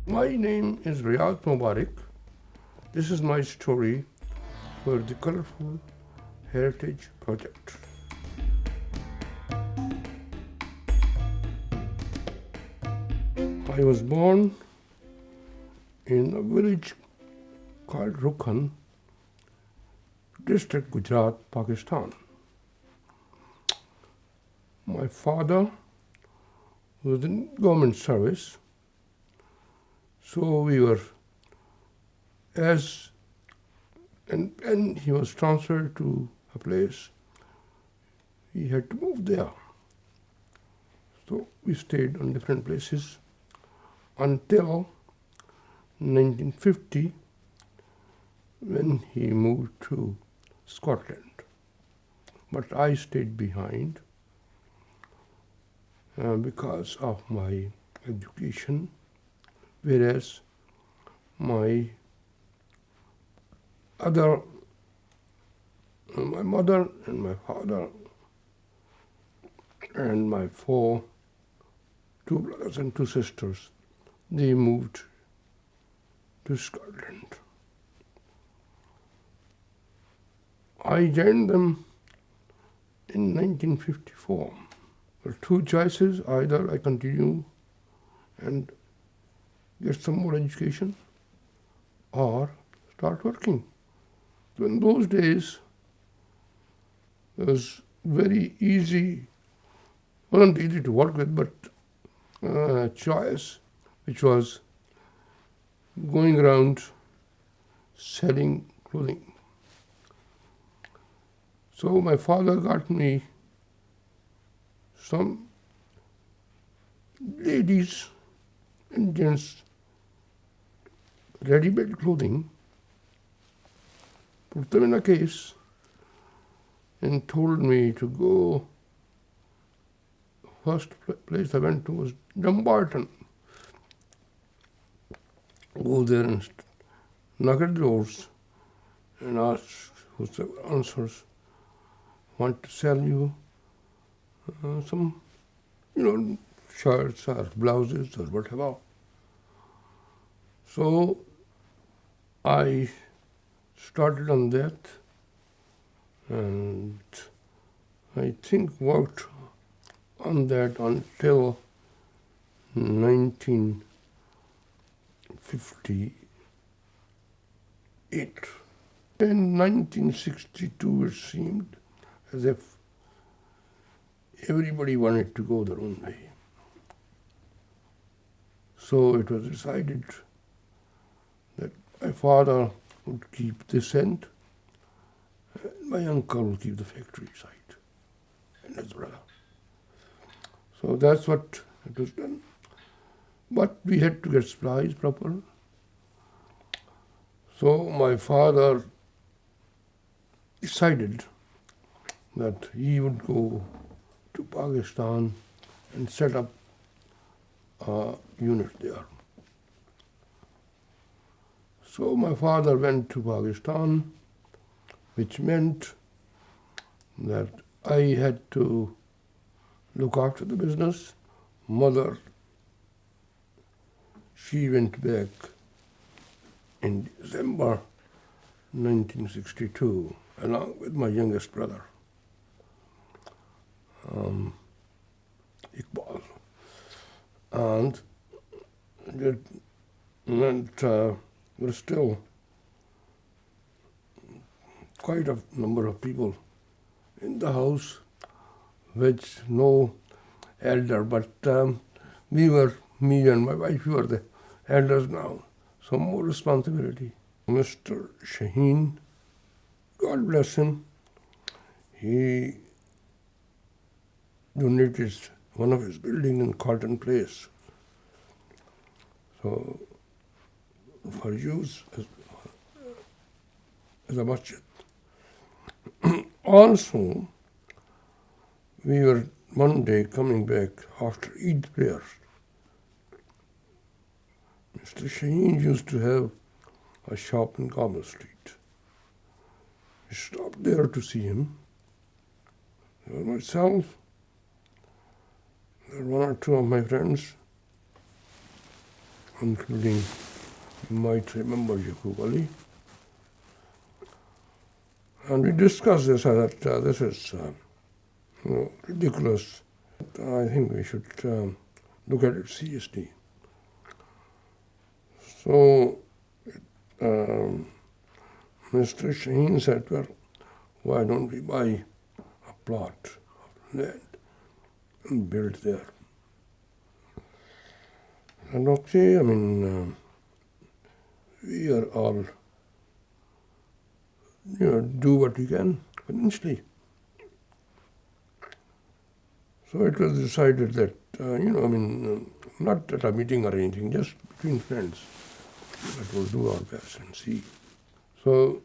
My name is Riaz Mubarak. This is my story for the Colorful Heritage Project. I was born in a village called Rukhan, district Gujarat, Pakistan. My father was in government service, so we were as and he was transferred to a place. He had to move there. So we stayed on different places until 1950 when he moved to Scotland. But I stayed behind because of my education, whereas my mother and my father and my two brothers and two sisters, they moved to Scotland. I joined them in 1954. There were two choices: either I continue and get some more education or start working. So in those days, it was very easy, wasn't easy to work with, but choice, which was going around selling clothing. So my father got me some ladies and gents ready-made clothing, put them in a case, and told me to go. First place I went to was Dumbarton. Go there and knock at doors and ask whoever answers, want to sell you some, shirts or blouses or whatever. So I started on that and I think worked on that until 1958. In 1962, it seemed as if everybody wanted to go their own way. So it was decided that my father would keep this end, and my uncle would keep the factory side, and his brother. So that's what it was done. But we had to get supplies proper. So my father decided that he would go to Pakistan and set up a unit there. So my father went to Pakistan, which meant that I had to look after the business. Mother, she went back in December 1962, along with my youngest brother, Iqbal. And it meant there was still quite a number of people in the house, which no elder, but me and my wife, we were the elders now, so more responsibility. Mr. Shaheen, God bless him, he donated one of his buildings in Carlton Place. So for use as a masjid. Also, we were one day coming back after Eid prayers. Mr. Shaheen used to have a shop in Carmel Street. We stopped there to see him. There was myself, there were one or two of my friends, including, you might remember, Yaqub Ali. And we discussed this, that this is ridiculous. I think we should look at it seriously. So Mr. Shaheen said, well, why don't we buy a plot of land and build there? And okay, I mean, we are all, do what we can financially. So it was decided that, not at a meeting or anything, just between friends, that we'll do our best and see. So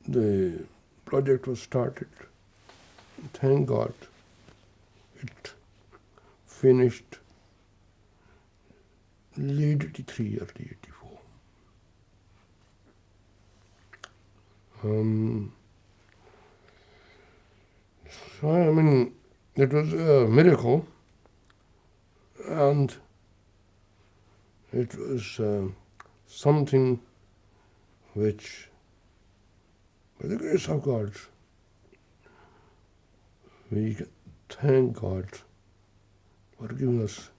the project was started. Thank God it finished late 83, early 84. So, I mean, it was a miracle, and it was something which, by the grace of God, we can thank God for giving us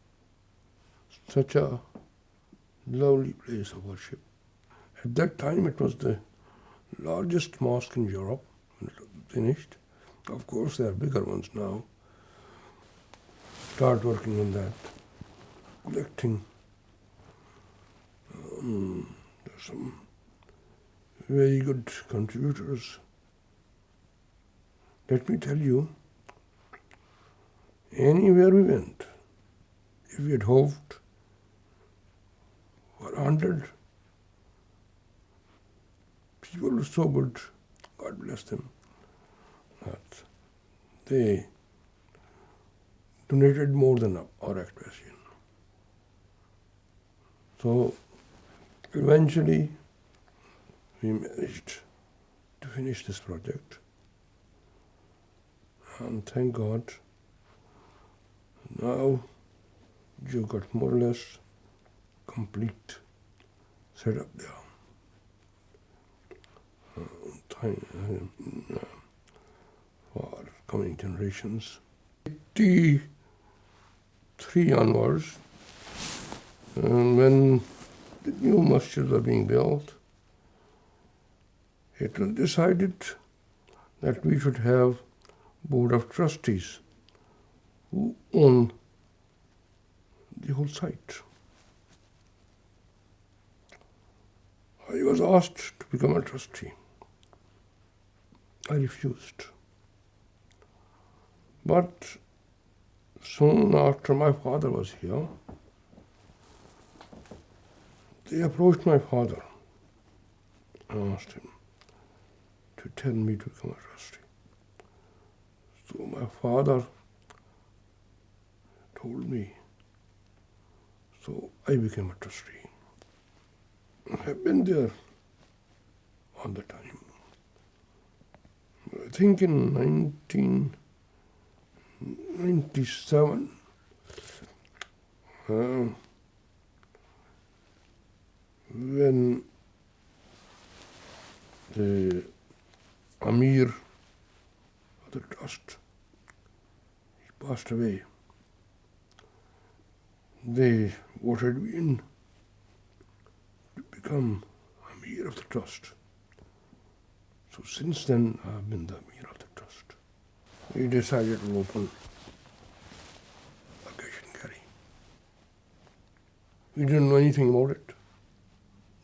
such a lovely place of worship. At that time, it was the largest mosque in Europe when it was finished. Of course, there are bigger ones now. Start working on that, collecting. There's some very good contributors. Let me tell you, anywhere we went, if we had hoped for 100, people were so good, God bless them, that they donated more than our expectation. So eventually we managed to finish this project, and thank God now you've got more or less complete setup there. For coming generations. 83 onwards, when the new masjids are being built, it was decided that we should have board of trustees who own the whole site. I was asked to become a trustee. I refused. But soon after my father was here, they approached my father and asked him to tell me to become a trustee. So my father told me, so I became a trustee. I have been there all the time. I think in 1997, when the Amir of the trust, he passed away, they voted me in to become Amir of the trust. So since then, I've been the Amir of the trust. We decided to open a cash and carry. We didn't know anything about it,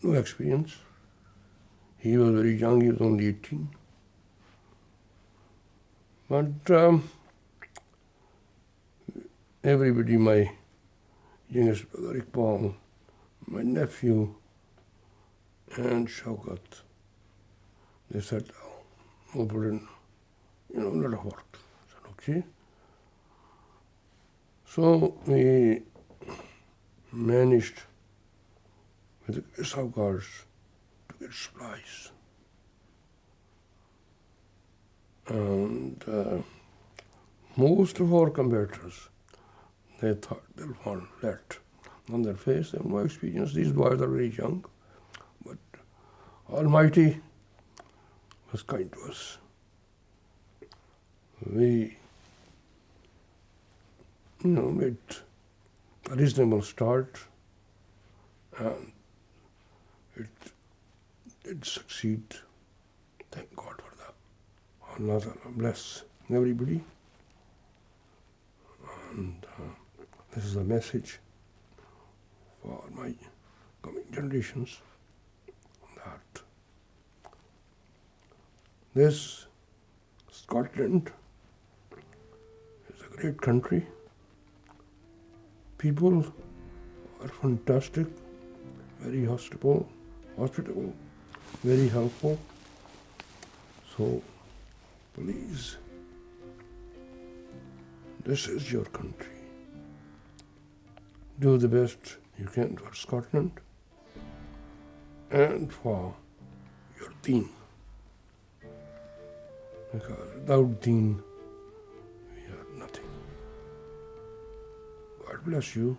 no experience. He was very young, he was only 18. But everybody, my youngest brother Iqbal, my nephew, and Shaukat, they said, oh, we'll put in, a lot of work. I said, okay. So we managed, with the grace of God, to get supplies. And most of our competitors, they thought they'll fall flat. on their face. They have no experience. These boys are very young. But Almighty was kind to us. We made a reasonable start, and it did succeed. Thank God for that. Allah Ta'ala bless everybody. And this is a message for my coming generations, that this Scotland is a great country. People are fantastic, very hospitable, very helpful. So please, this is your country. Do the best you can for Scotland and for your deen. Because without deen, we are nothing. God bless you.